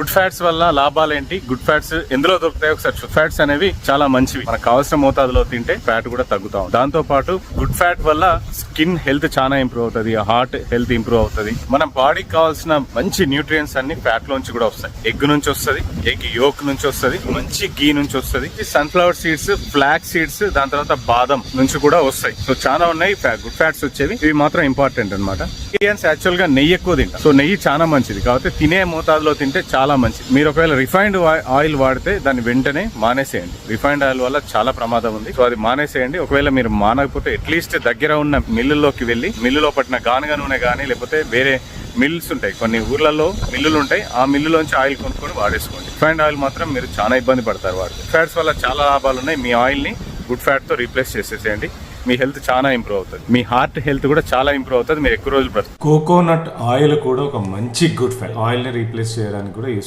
Good fats వల్ల లాభాలు ఏంటి, గుడ్ ఫ్యాట్స్ ఎందులో దొరుకుతాయి ఒకసారి. ఫ్యాట్స్ అనేవి చాలా మంచివి, మనకు కావాల్సిన మోతాదులో తింటే ఫ్యాట్ కూడా తగ్గుతాం. దాంతో పాటు గుడ్ ఫ్యాట్ వల్ల స్కిన్ హెల్త్ చాలా ఇంప్రూవ్ అవుతుంది, హార్ట్ హెల్త్ ఇంప్రూవ్ అవుతుంది. మన బాడీకి కావాల్సిన మంచి న్యూట్రియంట్స్ అన్ని ఫ్యాట్ లోంచి కూడా వస్తాయి. ఎగ్ నుంచి వస్తుంది, ఎగ్ యోక్ నుంచి వస్తుంది, మంచి గీ నుంచి వస్తుంది, సన్ఫ్లవర్ సీడ్స్, ఫ్లాక్ సీడ్స్, దాని తర్వాత బాదం నుంచి కూడా వస్తాయి. సో చాలా ఉన్నాయి గుడ్ ఫ్యాట్స్ వచ్చేవి. ఇవి మాత్రం ఇంపార్టెంట్ అనమాట. ఇండియన్స్ యాక్చువల్ గా నెయ్యి ఎక్కువ తింటారు. సో నెయ్యి చాలా మంచిది, కాబట్టి తినే మోతాదులో తింటే చాలా మంచిది. మీరు ఒకవేళ రిఫైన్డ్ ఆయిల్ వాడితే దాన్ని వెంటనే మానేసేయండి. రిఫైన్డ్ ఆయిల్ వల్ల చాలా ప్రమాదం ఉంది. సో అది మానేసేయండి. ఒకవేళ మీరు మానకపోతే అట్లీస్ట్ దగ్గర ఉన్న మిల్లుల్లోకి వెళ్ళి మిల్లులో పట్టిన గానుగ నూనె కానీ, లేకపోతే వేరే మిల్స్ ఉంటాయి, కొన్ని ఊర్లలో మిల్లులు ఉంటాయి, ఆ మిల్లులోంచి ఆయిల్ కొనుక్కొని వాడేసుకోండి. రిఫైన్డ్ ఆయిల్ మాత్రం మీరు చాలా ఇబ్బంది పడతారు వాడితే. ఫ్యాట్స్ వల్ల చాలా లాభాలు ఉన్నాయి. మీ ఆయిల్ ని గుడ్ ఫ్యాట్ తో రీప్లేస్ చేసేసేయండి. మీ హెల్త్ చాలా ఇంప్రూవ్ అవుతుంది, మీ హార్ట్ హెల్త్ కూడా చాలా ఇంప్రూవ్ అవుతుంది, మీరు ఎక్కువ రోజులు బ్రతుకు. కోకోనట్ ఆయిల్ కూడా ఒక మంచి గుడ్ ఫ్యాట్. ఆయిల్ ని రీప్లేస్ చేయడానికి కూడా యూస్